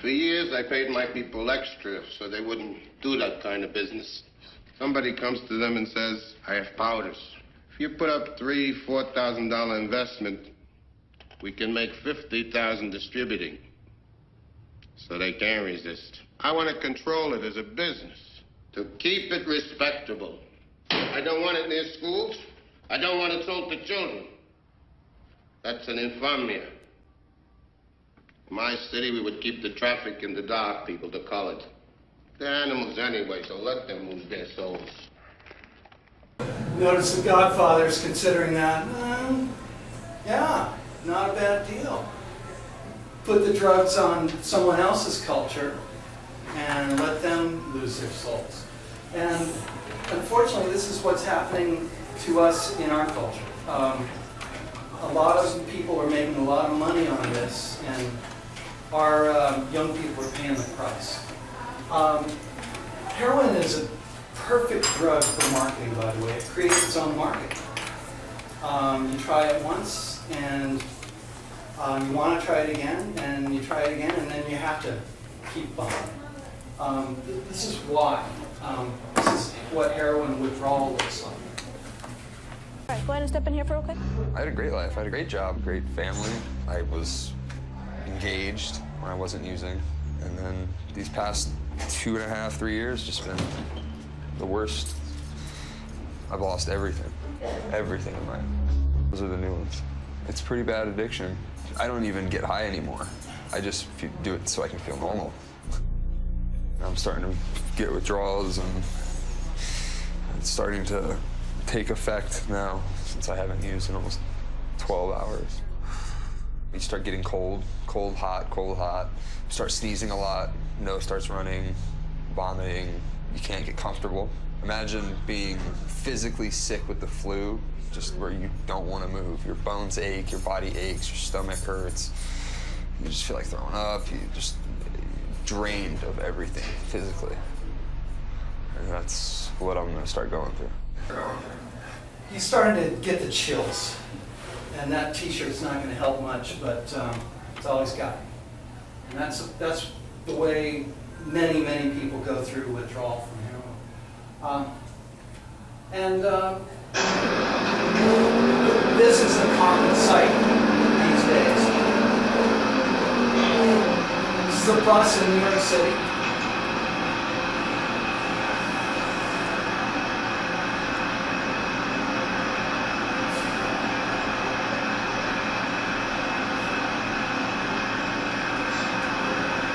For years, I paid my people extra so they wouldn't do that kind of business. Somebody comes to them and says, I have powders. If you put up $3,000, $4,000 investment, we can make $50,000 distributing. So they can't resist. I want to control it as a business, to keep it respectable. I don't want it near schools. I don't want it sold to children. That's an infamia. In my city, we would keep the traffic in the dark, people, the colored. They're animals anyway, so let them move their souls. Notice the Godfather's considering that. Yeah, not a bad deal. Put the drugs on someone else's culture and let them lose their souls. And unfortunately, this is what's happening to us in our culture. A lot of people are making a lot of money on this, and our young people are paying the price. Heroin is a perfect drug for marketing, by the way. It creates its own market. You try it once, and you want to try it again, and you try it again, and then you have to keep buying. This is why. This is what heroin withdrawal looks like. All right, go ahead and step in here for real quick. I had a great life. I had a great job, great family. I was engaged when I wasn't using. And then these past 2.5, 3 years just been the worst. I've lost everything. Everything in life. Those are the new ones. It's pretty bad addiction. I don't even get high anymore. I just do it so I can feel normal. I'm starting to get withdrawals, and it's starting to take effect now since I haven't used in almost 12 hours. You start getting cold, cold, hot, cold, hot. Start sneezing a lot, nose starts running, vomiting. You can't get comfortable. Imagine being physically sick with the flu, just where you don't want to move. Your bones ache, your body aches, your stomach hurts. You just feel like throwing up. You just drained of everything physically. And that's what I'm gonna start going through. He's starting to get the chills, and that T-shirt's not going to help much, but it's all he's got. And that's the way many, many people go through withdrawal from heroin. This is a common sight these days. This is the bus in New York City.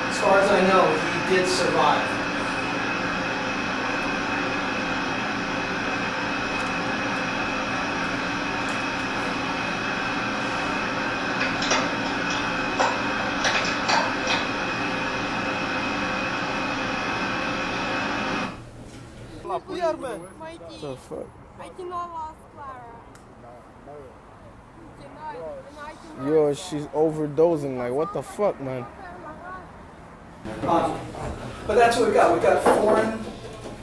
As far as I know, he did survive. What the fuck? Yo, she's overdosing. Like, what the fuck, man? But that's what we've got. We've got foreign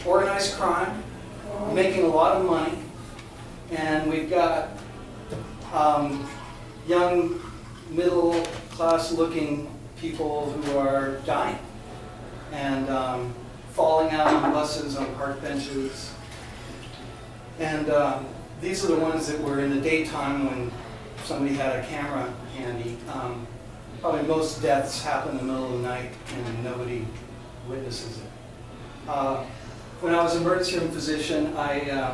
organized crime making a lot of money, and we've got young, middle-class looking people who are dying and falling out on buses, on park benches. And these are the ones that were in the daytime when somebody had a camera handy. Probably most deaths happen in the middle of the night and nobody witnesses it. When I was an emergency room physician, I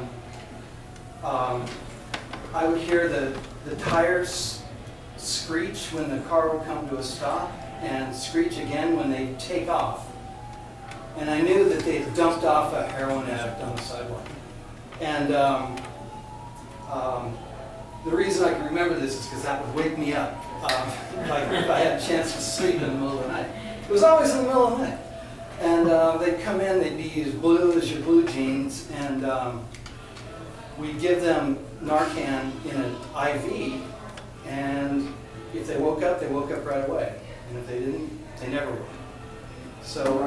would hear the tires screech when the car would come to a stop and screech again when they take off. And I knew that they had dumped off a heroin addict on the sidewalk. And the reason I can remember this is because that would wake me up if I had a chance to sleep in the middle of the night. It was always in the middle of the night. And they'd come in, they'd be as blue as your blue jeans, and we'd give them Narcan in an IV, and if they woke up right away. And if they didn't, they never would. So,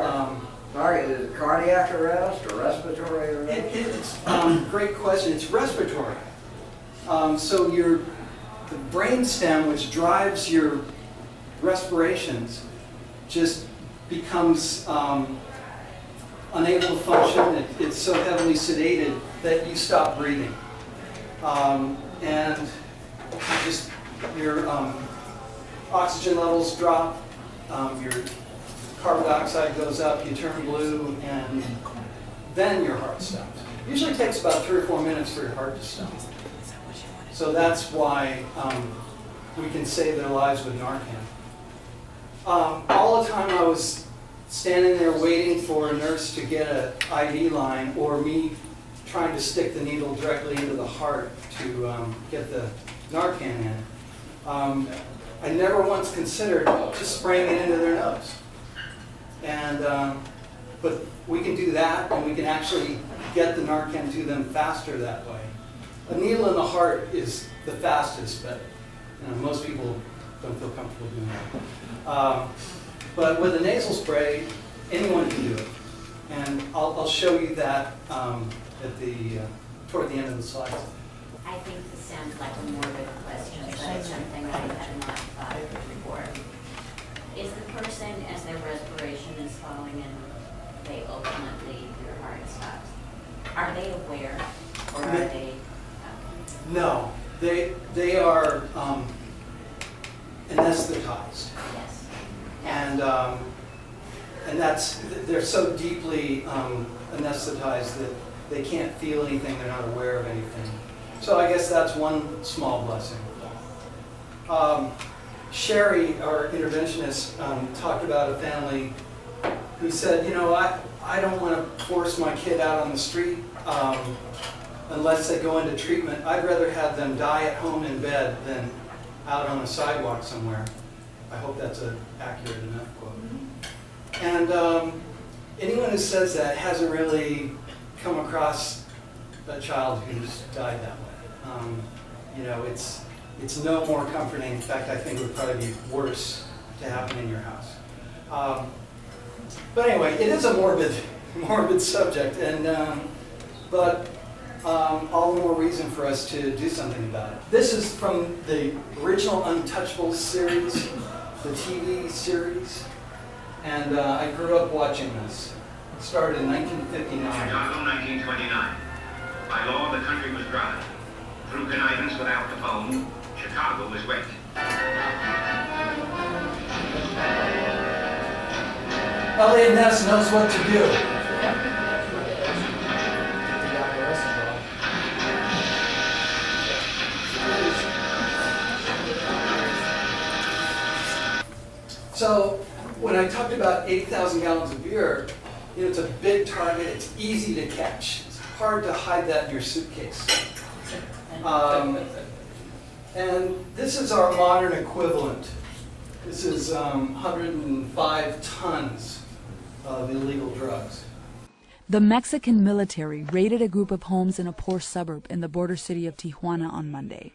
Sorry, is it cardiac arrest or respiratory arrest? It's great question. It's respiratory. So the brain stem, which drives your respirations, just becomes unable to function. It's so heavily sedated that you stop breathing. And just your oxygen levels drop, your carbon dioxide goes up, you turn blue, and then your heart stops. Usually takes about 3 or 4 minutes for your heart to stop. So that's why we can save their lives with Narcan. All the time I was standing there waiting for a nurse to get an IV line, or me trying to stick the needle directly into the heart to get the Narcan in. I never once considered just spraying it into their nose. And, but we can do that, and we can actually get the Narcan to them faster that way. A needle in the heart is the fastest, but most people don't feel comfortable doing that. But with a nasal spray, anyone can do it. And I'll show you that at toward the end of the slides. I think this sounds like a morbid question, but it's something that I have not thought of before. Is the person, as their respiration is falling and they ultimately, their heart stops, are they aware, or are they? No, they are anesthetized. Yes. And they're so deeply anesthetized that they can't feel anything, they're not aware of anything. So I guess that's one small blessing. Sherry, our interventionist, talked about a family who said, I don't want to force my kid out on the street unless they go into treatment. I'd rather have them die at home in bed than out on a sidewalk somewhere. I hope that's an accurate enough quote. And anyone who says that hasn't really come across a child who's died that way. It's no more comforting. In fact, I think it would probably be worse to happen in your house. But anyway, it is a morbid subject, and but all the more reason for us to do something about it. This is from the original Untouchables series, the TV series, and I grew up watching this. It started in 1959. Chicago, 1929. By law, the country was dry. Through connivance with Al Capone, Chicago was wet. Elliot Ness knows what to do. So when I talked about 80,000 gallons of beer, it's a big target, it's easy to catch. It's hard to hide that in your suitcase. And this is our modern equivalent. This is 105 tons of illegal drugs. The Mexican military raided a group of homes in a poor suburb in the border city of Tijuana on Monday.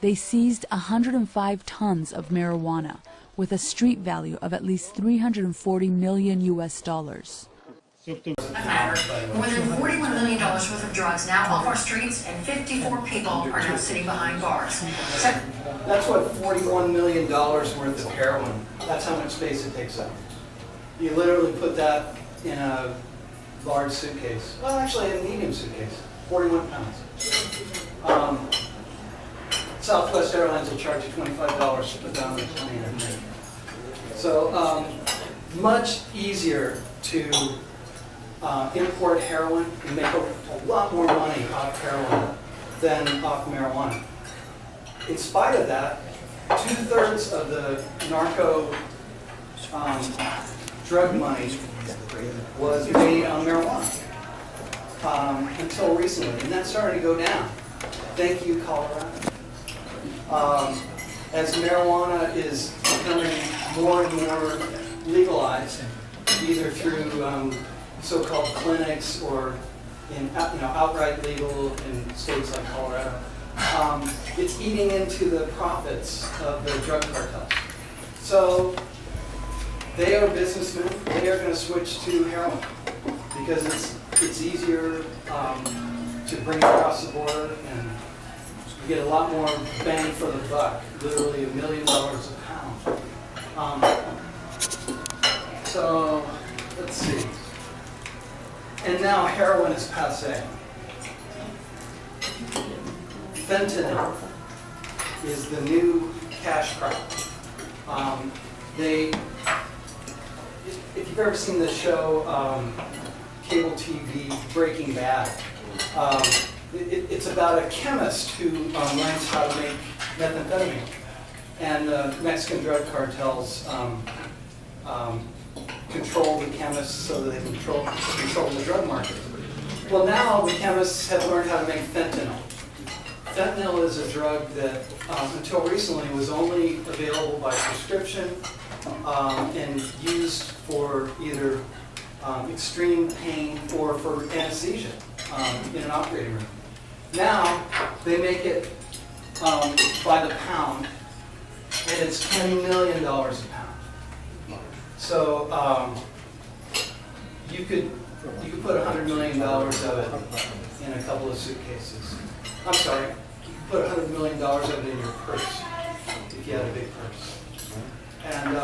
They seized 105 tons of marijuana with a street value of at least $340 million US. More than $41 million worth of drugs now off our streets, and 54 people are now sitting behind bars. That's what $41 million worth of heroin. That's how much space it takes up. You literally put that in a large suitcase. Well, actually, a medium suitcase, 41 pounds. Southwest Airlines will charge you $25 to put that on the plane every day. So much easier to import heroin and make a lot more money off heroin than off marijuana. In spite of that, 2/3 of the narco drug money was made on marijuana until recently, and that's starting to go down. Thank you, Colorado. As marijuana is becoming more and more legalized, either through so-called clinics or in outright legal in states like Colorado, it's eating into the profits of the drug cartels. So they are businessmen. They are going to switch to heroin because it's easier to bring across the border, and you get a lot more bang for the buck. Literally $1 million a pound. So, let's see. And now heroin is passé. Fentanyl is the new cash crop. If you've ever seen the show, cable TV, Breaking Bad, it's about a chemist who learns how to make methamphetamine. And Mexican drug cartels control the chemists so that they can control the drug market. Well, now the chemists have learned how to make fentanyl. Fentanyl is a drug that until recently was only available by prescription and used for either extreme pain or for anesthesia in an operating room. Now they make it by the pound, and it's $10 million a pound. So you could put $100 million of it in a couple of suitcases. I'm sorry, you could put $100 million of it in your purse if you had a big purse. And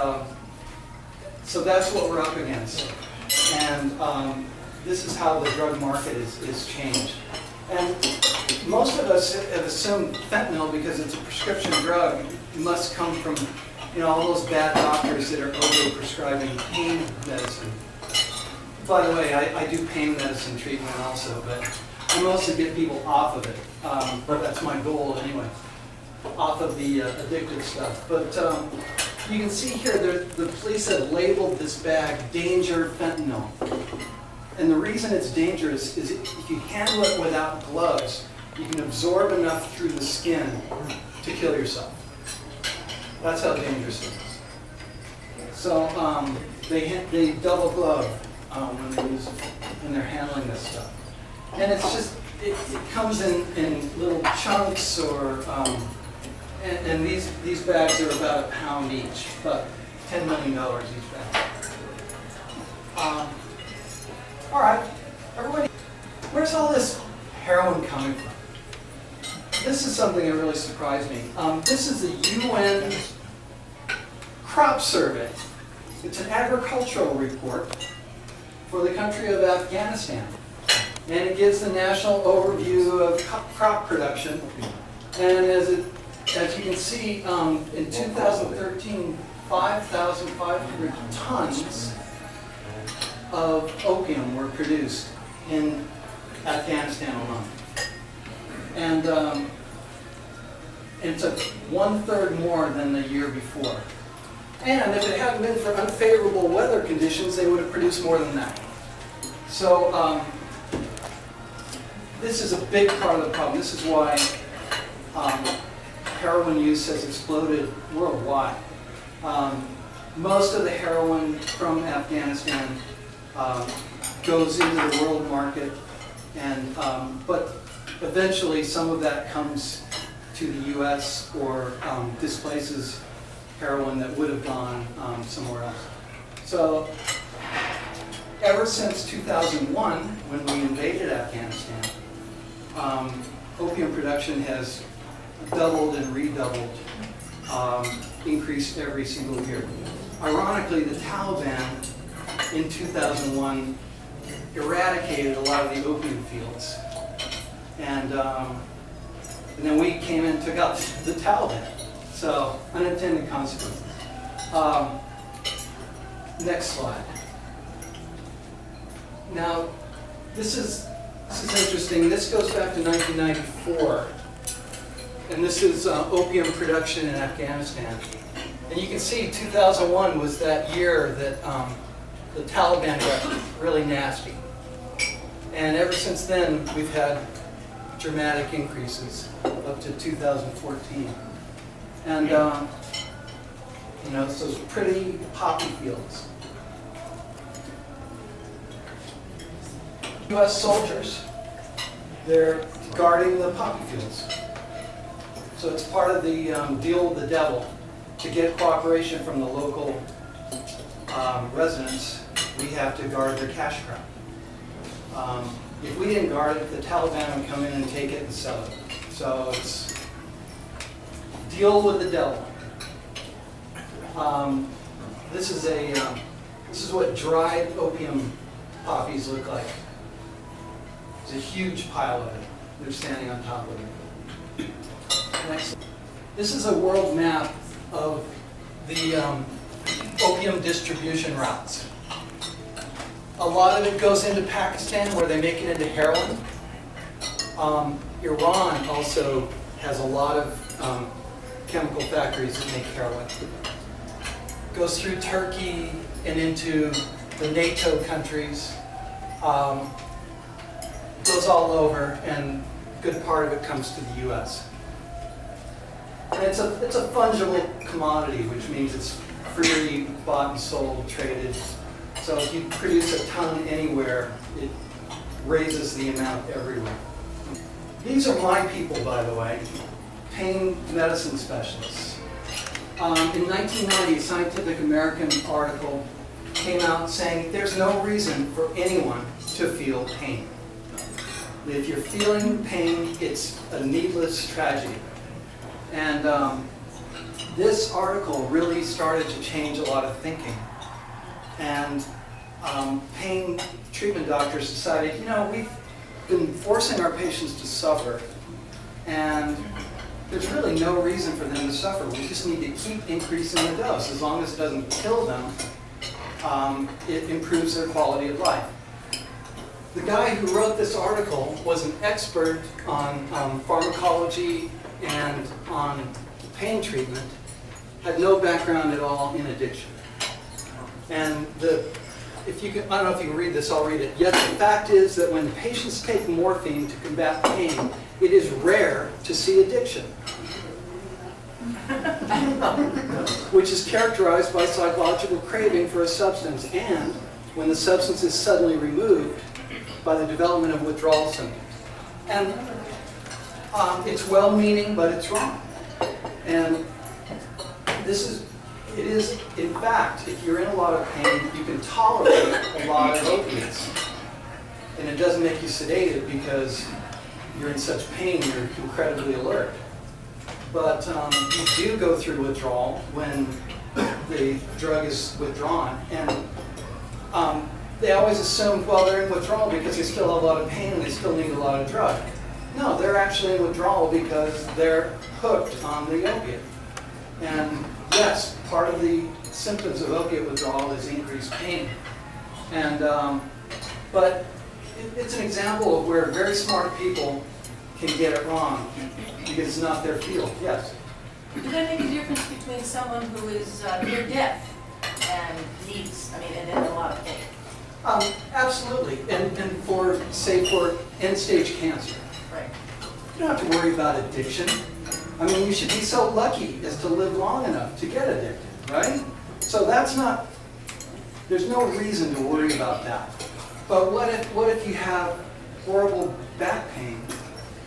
so that's what we're up against. And this is how the drug market is changed. And most of us have assumed fentanyl, because it's a prescription drug, must come from all those bad doctors that are over-prescribing pain medicine. By the way, I do pain medicine treatment also, but I mostly get people off of it. That's my goal anyway, off of the addictive stuff. But you can see here, the police have labeled this bag danger fentanyl. And the reason it's dangerous is if you handle it without gloves, you can absorb enough through the skin to kill yourself. That's how dangerous it is. So they double glove when they're handling this stuff. And it's just, it comes in little chunks, or and these bags are about a pound each, but $10 million each bag. All right, everybody, where's all this heroin coming from? This is something that really surprised me. This is the UN crop survey. It's an agricultural report for the country of Afghanistan. And it gives the national overview of crop production. And as you can see, in 2013, 5,500 tons of opium were produced in Afghanistan alone. And it's 1/3 more than the year before. And if it hadn't been for unfavorable weather conditions, they would have produced more than that. So this is a big part of the problem. This is why heroin use has exploded worldwide. Most of the heroin from Afghanistan goes into the world market, and but eventually some of that comes to the U.S. or displaces heroin that would have gone somewhere else. So ever since 2001, when we invaded Afghanistan, opium production has doubled and redoubled, increased every single year. Ironically, the Taliban in 2001 eradicated a lot of the opium fields. And then we came in and took out the Taliban. So, unintended consequences. Next slide. Now, this is interesting. This goes back to 1994. And this is opium production in Afghanistan. And you can see 2001 was that year that the Taliban got really nasty. And ever since then, we've had dramatic increases up to 2014. And, so it's pretty poppy fields. U.S. soldiers, they're guarding the poppy fields. So it's part of the deal with the devil. To get cooperation from the local residents, we have to guard their cash crop. If we didn't guard it, the Taliban would come in and take it and sell it. So it's deal with the devil. This is a This is what dried opium poppies look like. There's a huge pile of it. They're standing on top of it. Next. This is a world map of the opium distribution routes. A lot of it goes into Pakistan where they make it into heroin. Iran also has a lot of chemical factories that make heroin. Goes through Turkey and into the NATO countries. Goes all over, and a good part of it comes to the US. And it's a fungible commodity, which means it's freely bought and sold, traded. So if you produce a ton anywhere, it raises the amount everywhere. These are my people, by the way, pain medicine specialists. In 1990, a Scientific American article came out saying there's no reason for anyone to feel pain. If you're feeling pain, it's a needless tragedy. And this article really started to change a lot of thinking. And pain treatment doctors decided, you know, we've been forcing our patients to suffer, and there's really no reason for them to suffer. We just need to keep increasing the dose. As long as it doesn't kill them, it improves their quality of life. The guy who wrote this article was an expert on pharmacology and on pain treatment, had no background at all in addiction. And if you can, I don't know if you can read this, I'll read it. Yet the fact is that when patients take morphine to combat pain, it is rare to see addiction, which is characterized by psychological craving for a substance, and when the substance is suddenly removed, by the development of withdrawal symptoms. And it's well-meaning, but it's wrong. And it is, in fact, if you're in a lot of pain, you can tolerate a lot of opiates. And it doesn't make you sedated because you're in such pain, you're incredibly alert. But you do go through withdrawal when the drug is withdrawn. And they always assume, well, they're in withdrawal because they still have a lot of pain and they still need a lot of drug. No, they're actually in withdrawal because they're hooked on the opiate. And yes, part of the symptoms of opiate withdrawal is increased pain. And but it's an example of where very smart people can get it wrong because it's not their field. Yes? Does that make a difference between someone who is near death and needs, and in a lot of pain? Absolutely, and for end-stage cancer. Right. You don't have to worry about addiction. You should be so lucky as to live long enough to get addicted, right? So there's no reason to worry about that. But what if you have horrible back pain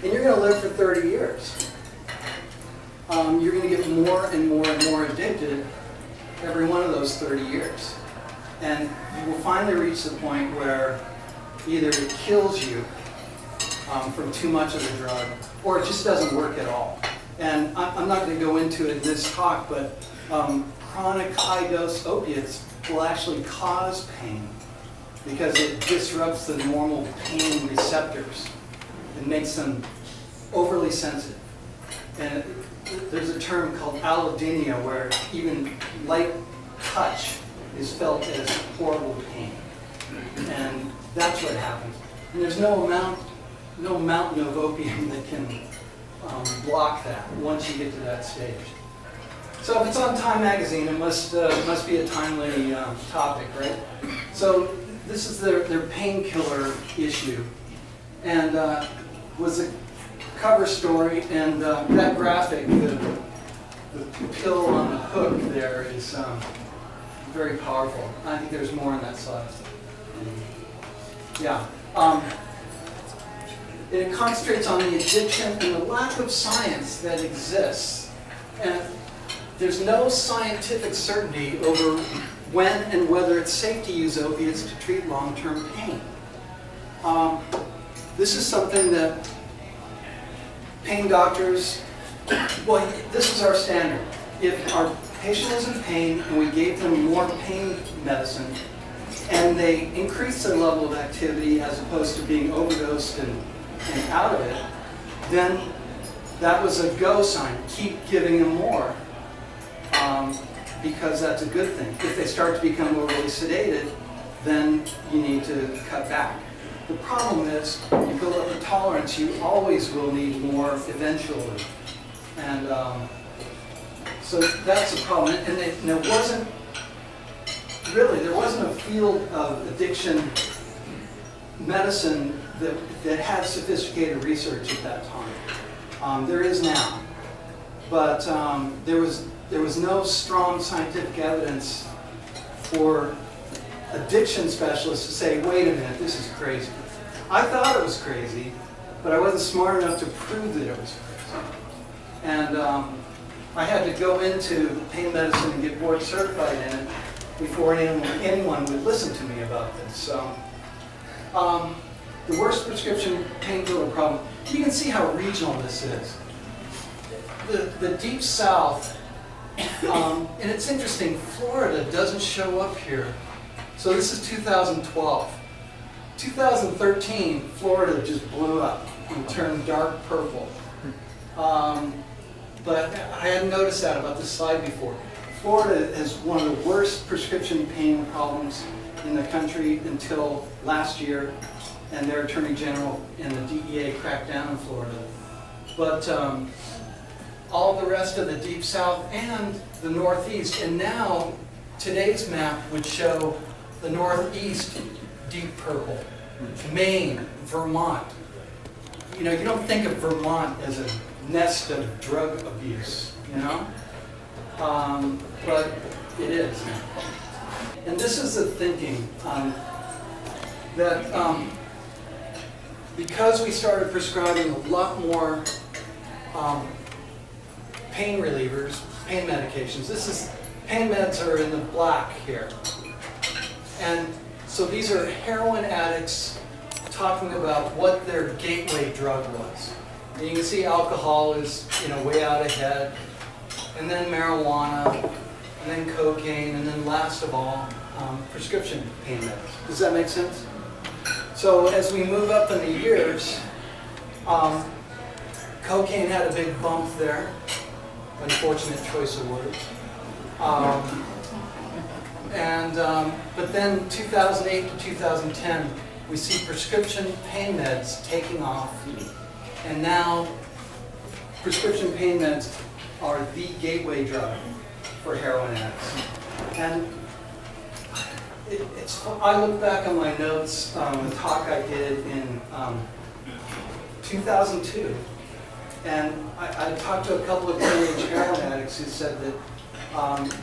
and you're going to live for 30 years? You're going to get more and more and more addicted every one of those 30 years. And you will finally reach the point where either it kills you from too much of the drug, or it just doesn't work at all. And I'm not going to go into it in this talk, but chronic high-dose opiates will actually cause pain because it disrupts the normal pain receptors. It makes them overly sensitive. And there's a term called allodynia, where even light touch is felt as horrible pain. And that's what happens. And there's no mountain of opium that can block that once you get to that stage. So if it's on Time magazine, it must be a timely topic, right? So this is their painkiller issue. And was a cover story, and that graphic, the pill on the hook there is very powerful. I think there's more on that slide. Yeah. It concentrates on the addiction and the lack of science that exists. And there's no scientific certainty over when and whether it's safe to use opiates to treat long-term pain. This is something that pain doctors, well, this is our standard. If our patient is in pain and we gave them more pain medicine, and they increase their level of activity as opposed to being overdosed and out of it, then that was a go sign. Keep giving them more, because that's a good thing. If they start to become overly sedated, then you need to cut back. The problem is, you build up a tolerance, you always will need more eventually. And so that's the problem. And there wasn't a field of addiction medicine that had sophisticated research at that time. There is now. But there was no strong scientific evidence for addiction specialists to say, wait a minute, this is crazy. I thought it was crazy, but I wasn't smart enough to prove that it was crazy. And I had to go into pain medicine and get board certified in it before anyone would listen to me about this. So, the worst prescription painkiller problem, you can see how regional this is. The Deep South, and it's interesting, Florida doesn't show up here. So this is 2012. 2013, Florida just blew up and turned dark purple. But I hadn't noticed that about this slide before. Florida is one of the worst prescription pain problems in the country until last year, and their Attorney General and the DEA cracked down in Florida. But all the rest of the Deep South and the Northeast, and now today's map would show the Northeast deep purple, Maine, Vermont. You know, you don't think of Vermont as a nest of drug abuse, you know? But it is. And this is the thinking, that because we started prescribing a lot more pain relievers, pain medications, pain meds are in the black here. And so these are heroin addicts talking about what their gateway drug was. And you can see alcohol is, you know, way out ahead, and then marijuana, and then cocaine, and then last of all, prescription pain meds. Does that make sense? So as we move up in the years, cocaine had a big bump there. Unfortunate choice of words. But then 2008 to 2010, we see prescription pain meds taking off. And now prescription pain meds are the gateway drug for heroin addicts. And I look back on my notes, a talk I did in 2002, and I talked to a couple of teenage heroin addicts who said that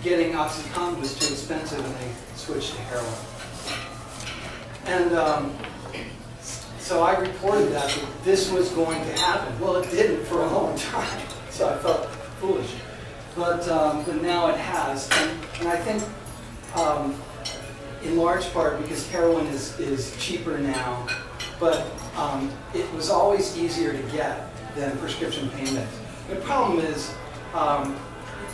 getting OxyContin was too expensive and they switched to heroin. And so I reported that this was going to happen. Well, it didn't for a long time, so I felt foolish. But now it has, and I think in large part because heroin is cheaper now, but it was always easier to get than prescription pain meds. The problem is,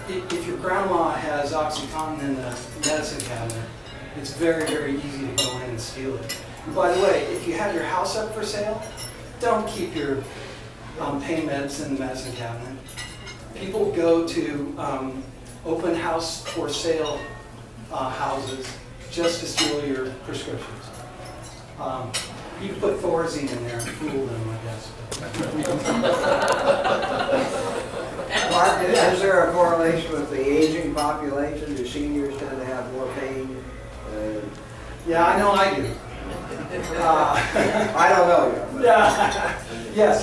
if your grandma has OxyContin in the medicine cabinet, it's very, very easy to go in and steal it. And by the way, if you have your house up for sale, don't keep your pain meds in the medicine cabinet. People go to open house for sale houses just to steal your prescriptions. You can put Thorazine in there and fool them, I guess. Mark, is there a correlation with the aging population? Do seniors tend to have more pain? Yeah, I know I do. I don't know you. Yes,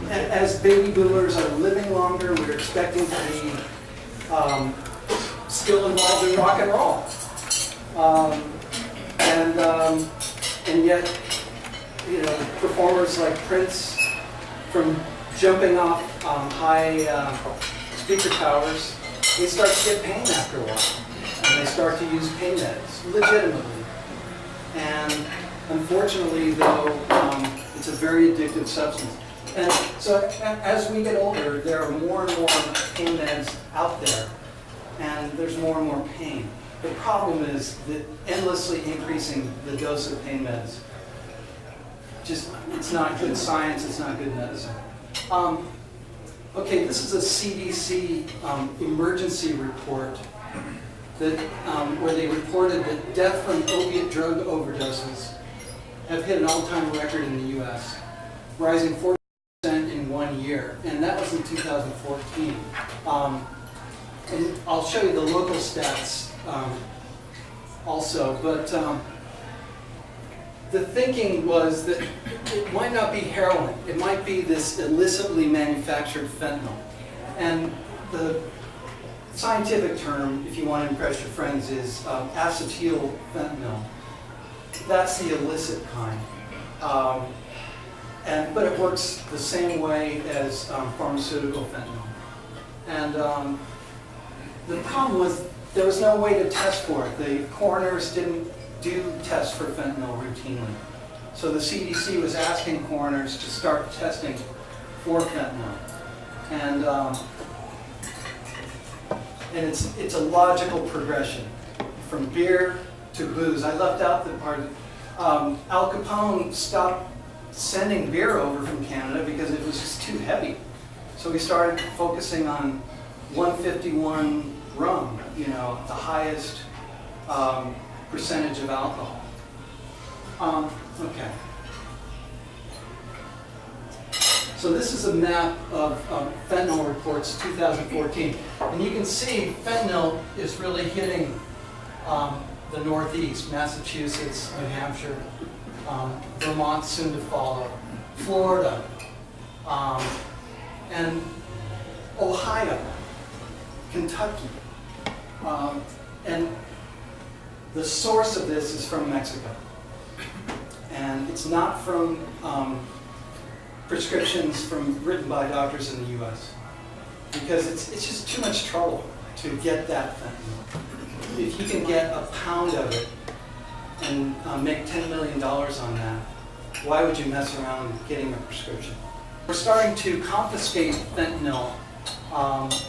as baby boomers are living longer, we're expecting to be still involved in rock and roll. And yet, you know, performers like Prince, from jumping off high speaker towers, they start to get pain after a while. And they start to use pain meds, legitimately. And unfortunately, though, it's a very addictive substance. And so as we get older, there are more and more pain meds out there. And there's more and more pain. The problem is that endlessly increasing the dose of pain meds, it's not good science, it's not good medicine. Okay, this is a CDC emergency report that, where they reported that death from opiate drug overdoses have hit an all-time record in the U.S., rising 40% in 1 year, and that was in 2014. And I'll show you the local stats also, but the thinking was that it might not be heroin, it might be this illicitly manufactured fentanyl. And the scientific term, if you want to impress your friends, is acetyl fentanyl. That's the illicit kind. But it works the same way as pharmaceutical fentanyl. And the problem was there was no way to test for it. The coroners didn't do tests for fentanyl routinely. So the CDC was asking coroners to start testing for fentanyl. And it's a logical progression from beer to booze. I left out the part. Al Capone stopped sending beer over from Canada because it was just too heavy. So we started focusing on 151 rum, you know, the highest percentage of alcohol. Okay. So this is a map of fentanyl reports 2014. And you can see fentanyl is really hitting the Northeast, Massachusetts, New Hampshire, Vermont soon to follow, Florida, and Ohio, Kentucky. And the source of this is from Mexico. And it's not from prescriptions written by doctors in the U.S. because it's just too much trouble to get that fentanyl. If you can get a pound of it and make $10 million on that, why would you mess around getting a prescription? We're starting to confiscate fentanyl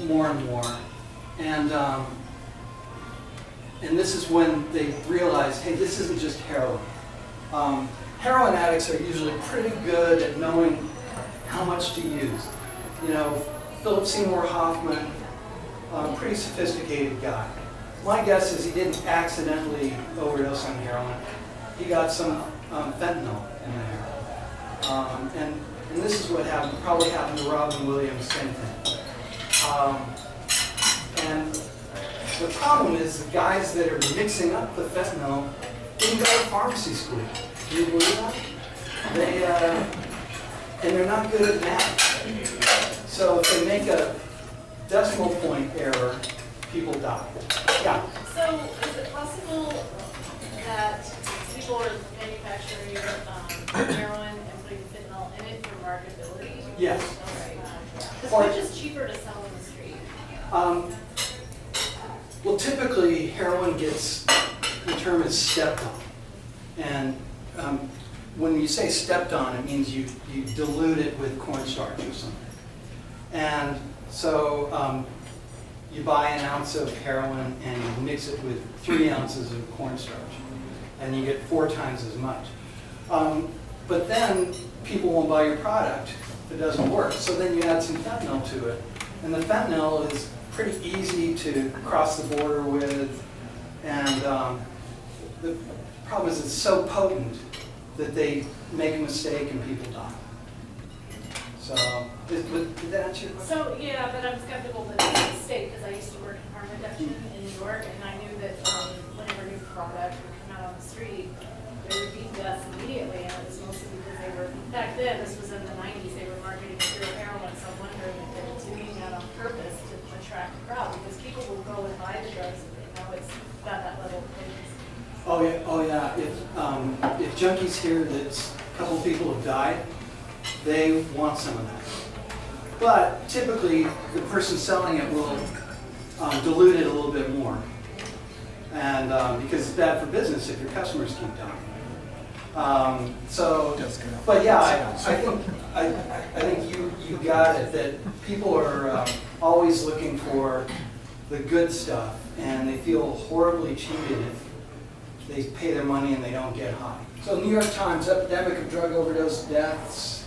more and more, and this is when they realized, hey, this isn't just heroin. Heroin addicts are usually pretty good at knowing how much to use. You know, Philip Seymour Hoffman, pretty sophisticated guy. My guess is he didn't accidentally overdose on heroin. He got some fentanyl in there. And this is what happened, probably happened to Robin Williams, same thing. And the problem is the guys that are mixing up the fentanyl didn't go to pharmacy school. Do you believe that? And they're not good at math. So if they make a decimal point error, people die. Yeah? So is it possible that people are manufacturing heroin and putting fentanyl in it for marketability? Yes. Because it's just cheaper to sell on the street. Well, typically heroin gets, the term is stepped on. And when you say stepped on, it means you dilute it with cornstarch or something. And so you buy an ounce of heroin and you mix it with 3 ounces of cornstarch, and you get 4 times as much. But then people won't buy your product if it doesn't work. So then you add some fentanyl to it. And the fentanyl is pretty easy to cross the border with. And the problem is it's so potent that they make a mistake and people die. So, did that answer your question? So, yeah, but I'm skeptical that it's a mistake because I used to work in harm reduction in New York, and I knew that whenever new product would come out on the street, there would be deaths immediately, and it was mostly because they were, back then, this was in the 90s, they were marketing pure heroin, so I'm wondering if they were doing that on purpose to attract a crowd, because people will go and buy the drugs if they know it's got that level of potency. Oh yeah. If junkies hear that a couple people have died, they want some of that. But typically, the person selling it will dilute it a little bit more, and because it's bad for business if your customers keep dying. But yeah, I think you got it. That people are always looking for the good stuff, and they feel horribly cheated if they pay their money and they don't get high. So New York Times, epidemic of drug overdose deaths,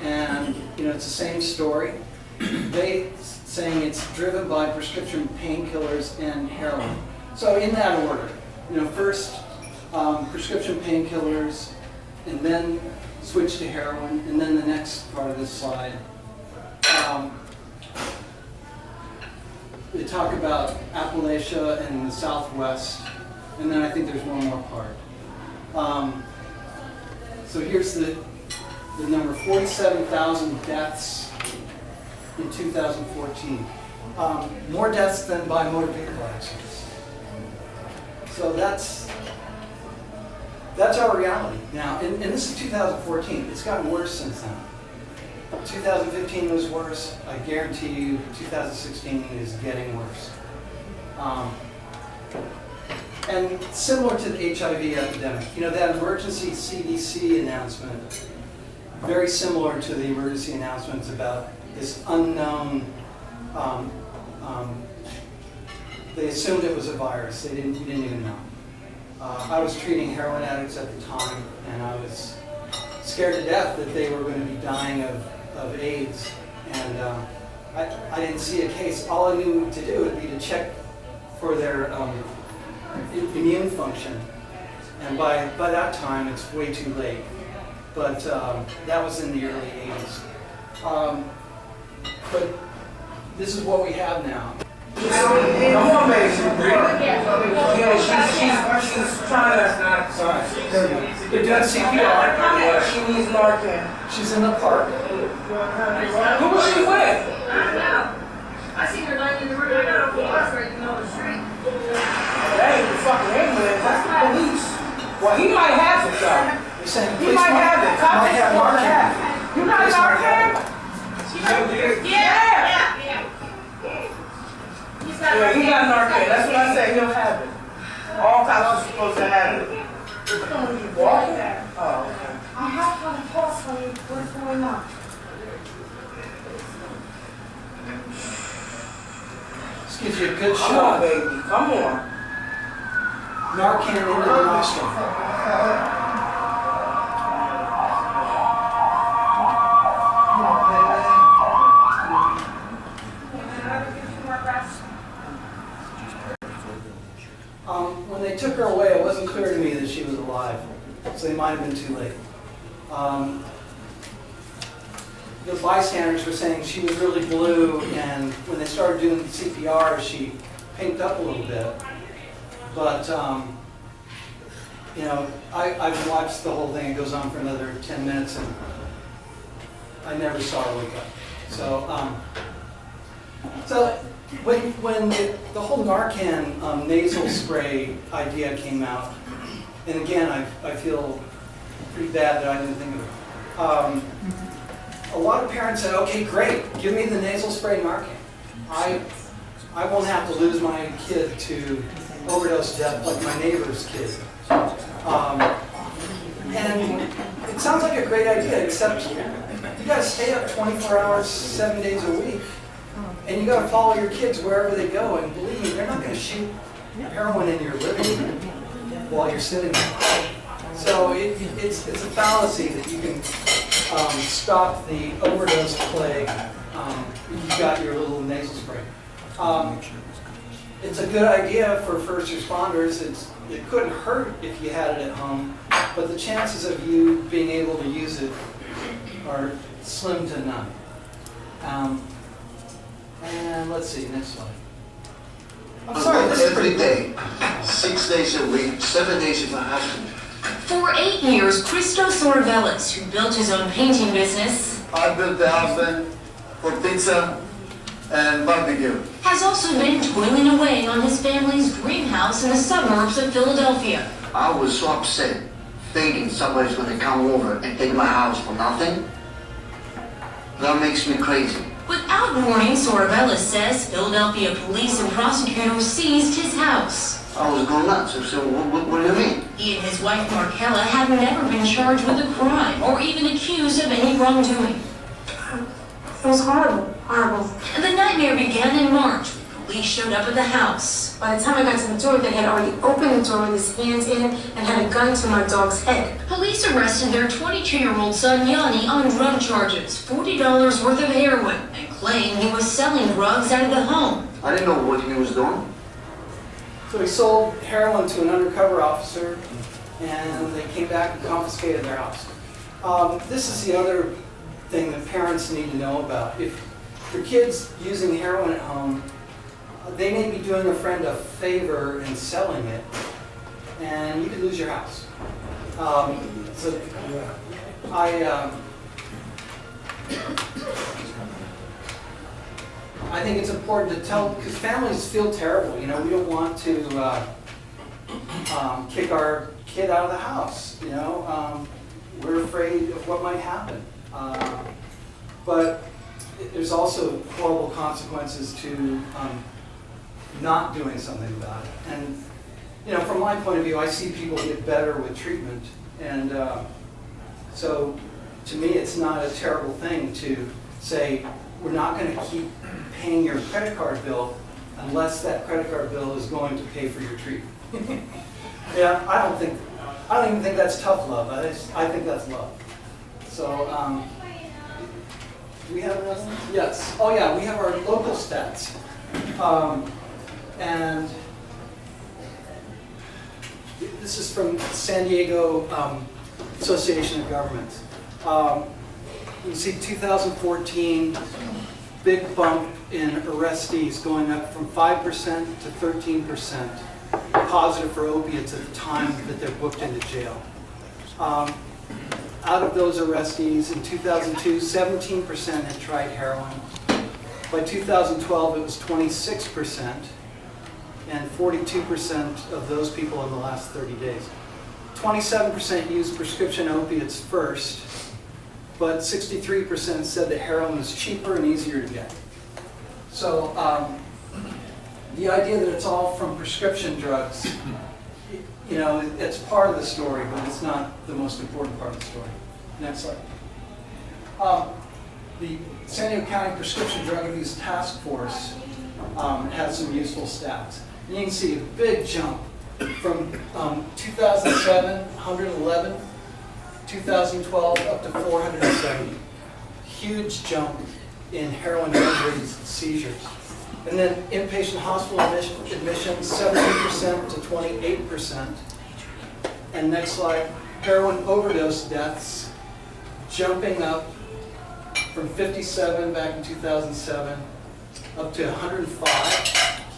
and it's the same story. They saying it's driven by prescription painkillers and heroin. So in that order, first prescription painkillers, and then switch to heroin, and then the next part of this slide. They talk about Appalachia and the Southwest, and then I think there's one more part. So here's the number, 47,000 deaths in 2014. More deaths than by motor vehicle accidents. So that's our reality now. And this is 2014. It's gotten worse since then. 2015 was worse. I guarantee you 2016 is getting worse. And similar to the HIV epidemic, that emergency CDC announcement, very similar to the emergency announcements about this unknown, they assumed it was a virus. We didn't even know. I was treating heroin addicts at the time, and I was scared to death that they were going to be dying of AIDS. And I didn't see a case. All I knew to do would be to check for their immune function. And by that time, it's way too late. But that was in the early 80s. But this is what we have now. Come on, baby. Yeah, she's trying to. Sorry. You're doing CPR. She needs Narcan. She's in the park. Who was she with? I don't know. I seen her laying in the room. I got a bus right in the street. That ain't the fucking ambulance. That's the police. Well, he might have some stuff. He might have it. Might have Narcan. You got Narcan? Yeah. Yeah, he got Narcan. That's what I said. He'll have it. All cops are supposed to have it. Walking? Oh, okay. I have one pulse on you. What's going on? This gives you a good Come shot. on, baby. Come on. Narcan into the nostril. When they took her away, it wasn't clear to me that she was alive, so they might have been too late. The bystanders were saying she was really blue, and when they started doing CPR, she pinked up a little bit. But, I've watched the whole thing. It goes on for another 10 minutes, and I never saw her wake up. So when the whole Narcan nasal spray idea came out, and again, I feel pretty bad that I didn't think of it. A lot of parents said, okay, great, give me the nasal spray Narcan. I won't have to lose my kid to overdose death like my neighbor's kid. And it sounds like a great idea, except you got to stay up 24 hours, 7 days a week. And you got to follow your kids wherever they go. And believe me, they're not going to shoot heroin in your living room while you're sitting there. So it's a fallacy that you can stop the overdose plague if you've got your little nasal spray. It's a good idea for first responders. It couldn't hurt if you had it at home, but the chances of you being able to use it are slim to none. And let's see, next slide. I'm sorry, this is Every pretty day, 6 days a week, 7 days if I have to. For 8 years, Christos Sorvelis, who built his own painting business, I built the oven for pizza and barbecue. has also been toiling away on his family's dream house in the suburbs of Philadelphia. I was so upset, thinking somebody's going to come over and take my house for nothing. That makes me crazy. Without warning, Sorvelis says Philadelphia police and prosecutors seized his house. I was going nuts. So what do you mean? He and his wife Markella have never been charged with a crime or even accused of any wrongdoing. It was horrible. Horrible. The nightmare began in March. Police showed up at the house. By the time I got to the door, they had already opened the door with his hands in it and had a gun to my dog's head. Police arrested their 22-year-old son Yanni on drug charges, $40 worth of heroin, and claimed he was selling drugs out of the home. I didn't know what he was doing. So he sold heroin to an undercover officer, and they came back and confiscated their house. This is the other thing that parents need to know about. If your kid's using heroin at home, they may be doing a friend a favor in selling it, and you could lose your house. So I think it's important to tell, because families feel terrible. You know, we don't want to kick our kid out of the house. You know, we're afraid of what might happen. But there's also horrible consequences to not doing something about it. And you know, from my point of view, I see people get better with treatment, and so to me, it's not a terrible thing to say we're not going to keep paying your credit card bill unless that credit card bill is going to pay for your treatment. Yeah, I don't even think that's tough love. I think that's love. So, do we have another one? Yes. Oh yeah, we have our local stats. And this is from San Diego Association of Governments. You see 2014, big bump in arrestees going up from 5% to 13% positive for opiates at the time that they're booked into jail. Out of those arrestees in 2002, 17% had tried heroin. By 2012, it was 26%, and 42% of those people in the last 30 days. 27% used prescription opiates first, but 63% said that heroin is cheaper and easier to get. So the idea that it's all from prescription drugs, you know, it's part of the story, but it's not the most important part of the story. Next slide. The San Diego County Prescription Drug Abuse Task Force has some useful stats. And you can see a big jump from 2007, 111, 2012 up to 470. Huge jump in heroin injuries, seizures. And then inpatient hospital admissions, 17% to 28%. And next slide, heroin overdose deaths jumping up from 57 back in 2007 up to 105.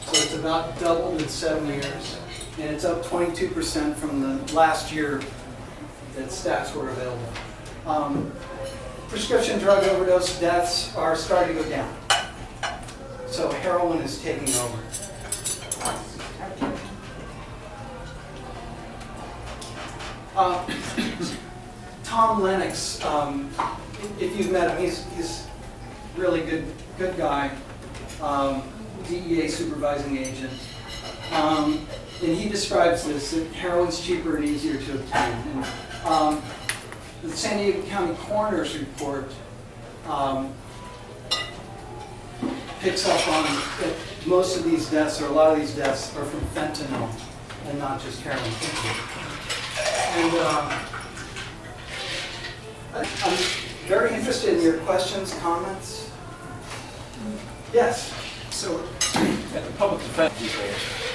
So it's about doubled in 7 years. And it's up 22% from the last year that stats were available. Prescription drug overdose deaths are starting to go down. So heroin is taking over. Tom Lennox, if you've met him, he's really good guy, DEA supervising agent. And he describes this, that heroin's cheaper and easier to obtain. And, the San Diego County Coroner's report picks up on that most of these deaths, or a lot of these deaths, are from fentanyl and not just heroin. And I'm very interested in your questions, comments. Yes? So, at the public defense, people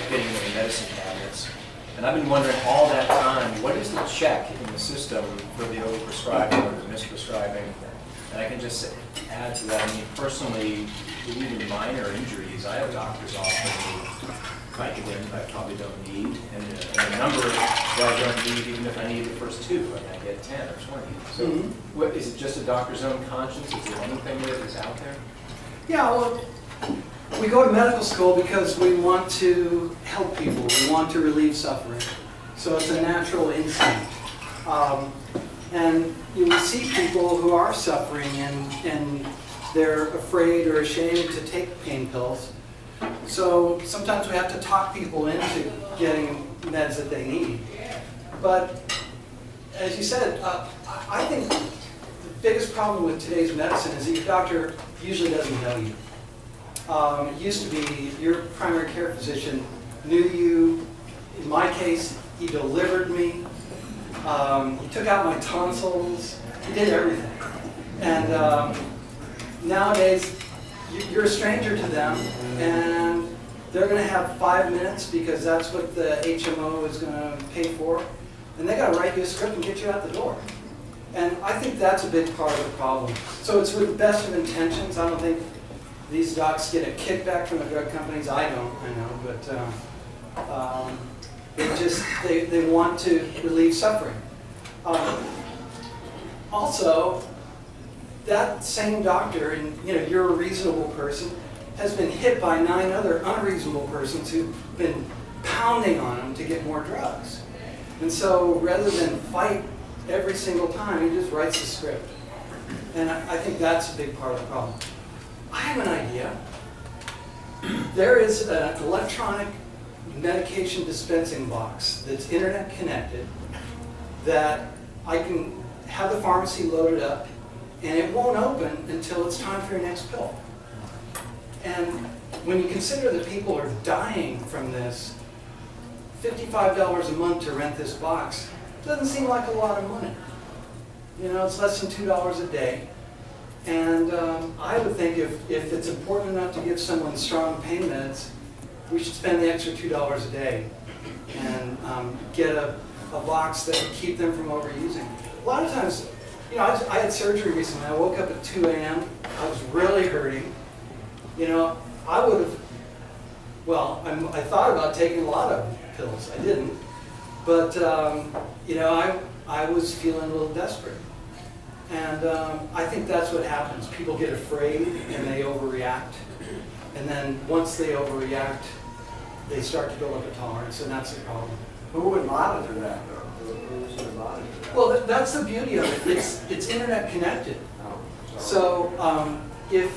getting into medicine cabinets, and I've been wondering all that time, what is the check in the system for the overprescribing or the misprescribing? And I can just add to that, I mean, personally, even minor injuries, I have doctors often Vicodin I probably don't need, and a number that I don't need even if I need the first two, and I get 10 or 20. So what, is it just a doctor's own conscience? Is there anything that is out there? Yeah, well, we go to medical school because we want to help people. We want to relieve suffering. So it's a natural instinct. And you will see people who are suffering and they're afraid or ashamed to take pain pills. So sometimes we have to talk people into getting meds that they need. But as you said, I think the biggest problem with today's medicine is that your doctor usually doesn't know you. It used to be your primary care physician knew you. In my case, he delivered me. He took out my tonsils. He did everything. And nowadays, you're a stranger to them, and they're going to have 5 minutes because that's what the HMO is going to pay for. And they got to write you a script and get you out the door. And I think that's a big part of the problem. So it's with the best of intentions. I don't think these docs get a kickback from the drug companies. I don't, I know, but they want to relieve suffering. Also, that same doctor, and you're a reasonable person, has been hit by 9 other unreasonable persons who've been pounding on him to get more drugs. And so rather than fight every single time, he just writes the script. And I think that's a big part of the problem. I have an idea. There is an electronic medication dispensing box that's internet connected that I can have the pharmacy loaded up, and it won't open until it's time for your next pill. And when you consider that people are dying from this, $55 a month to rent this box doesn't seem like a lot of money. It's less than $2 a day. And I would think if it's important enough to give someone strong pain meds, we should spend the extra $2 a day and get a box that would keep them from overusing. A lot of times, I had surgery recently. I woke up at 2 a.m. I was really hurting. I would have, I thought about taking a lot of pills. I didn't. But, I was feeling a little desperate. And I think that's what happens. People get afraid and they overreact. And then once they overreact, they start to build up a tolerance, and that's the problem. Who would monitor that, though? Who's going to monitor that? Well, that's the beauty of it. It's internet connected. So if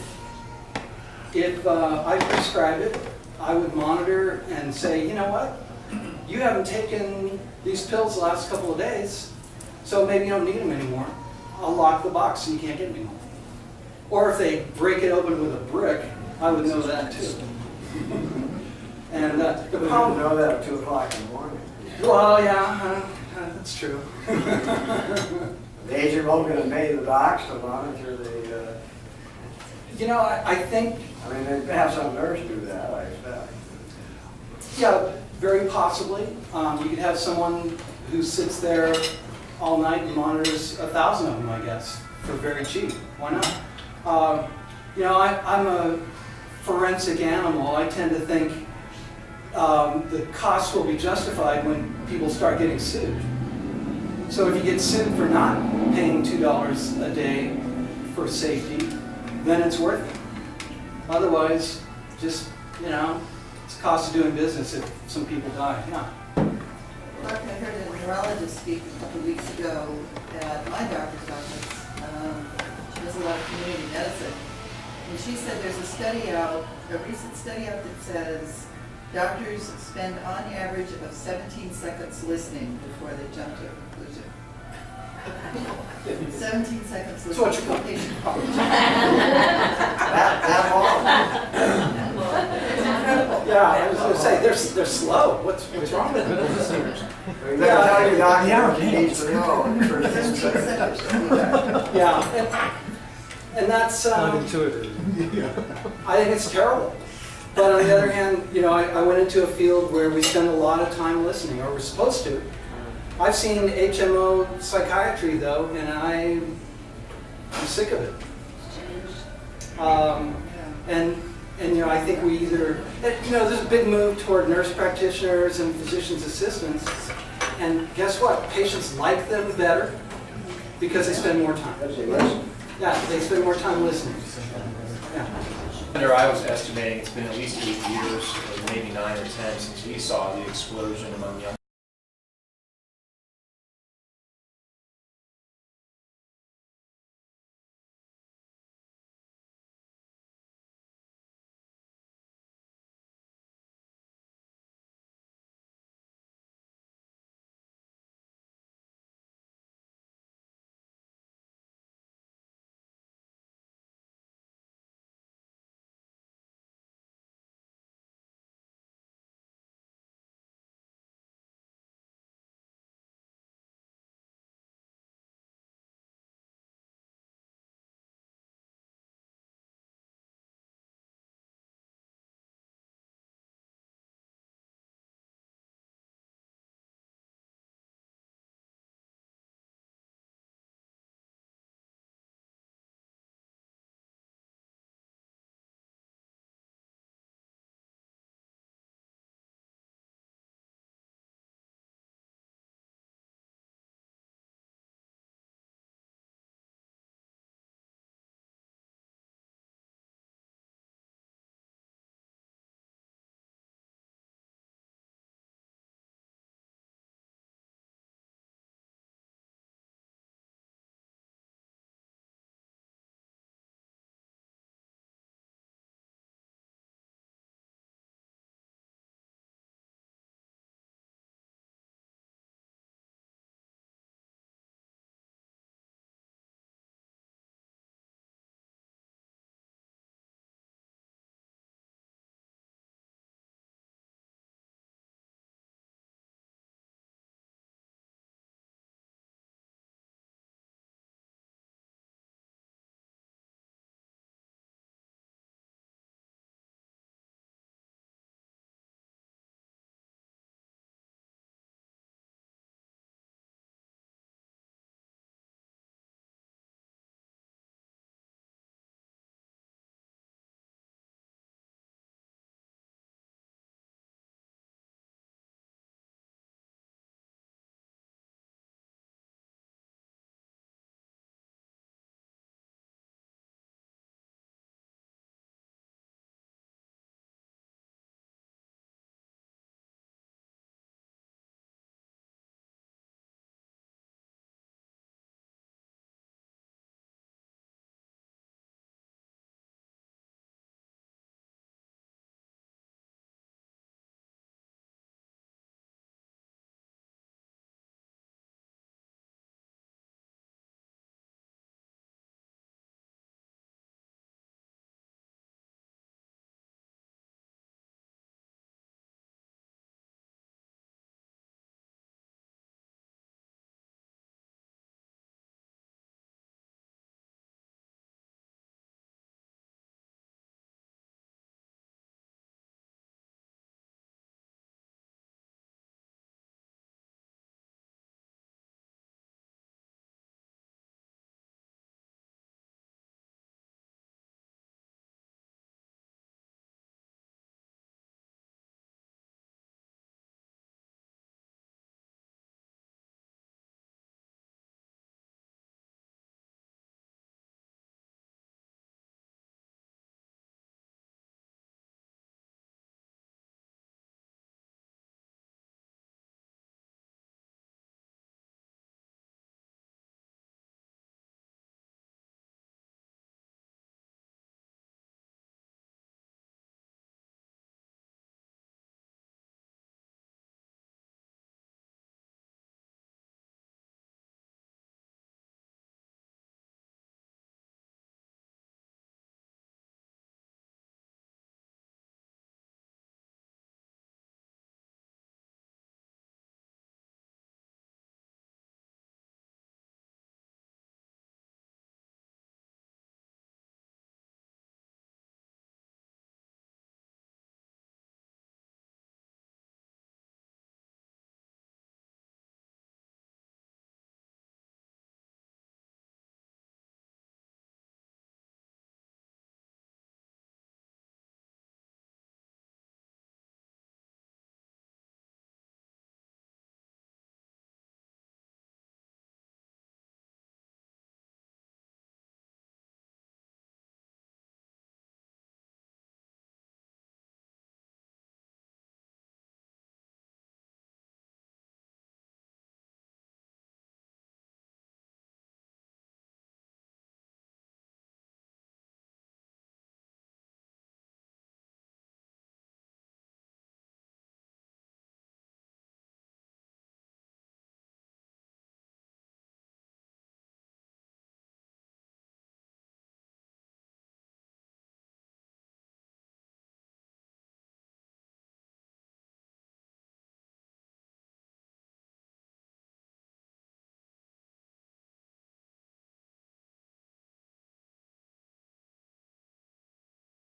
I prescribe it, I would monitor and say, you know what? You haven't taken these pills the last couple of days, so maybe you don't need them anymore. I'll lock the box so you can't get any more. Or if they break it open with a brick, I would know that too. And the problem, know that at 2 o'clock in the morning. Well, yeah, that's true. The agent won't going to pay the docs to monitor the. I think. I mean, they have some nurse do that, I expect. Yeah, very possibly. You could have someone who sits there all night and monitors 1,000 of them, I guess, for very cheap. Why not? I'm a forensic animal. I tend to think the costs will be justified when people start getting sued. So if you get sued for not paying $2 a day for safety, then it's worth it. Otherwise, just, it's a cost of doing business if some people die. Yeah. Mark, I heard a neurologist speak a couple of weeks ago at my doctor's office. She does a lot of community medicine. And she said there's a recent study out that says doctors spend on average of 17 seconds listening before they jump to a conclusion. 17 seconds listening. So what's your patient? That long. It's incredible. Yeah, I was going to say, they're slow. What's wrong with them? They're telling you doctor needs to know. 17 seconds. Yeah, and that's intuitive. I think it's terrible. But on the other hand, I went into a field where we spend a lot of time listening, or we're supposed to. I've seen HMO psychiatry though, and I'm sick of it. And I think we either, there's a big move toward nurse practitioners and physician's assistants, and guess what? Patients like them better because they spend more time. Yeah, they spend more time listening. Yeah. I was estimating it's been at least 8 years, or maybe 9 or 10, since we saw the explosion among young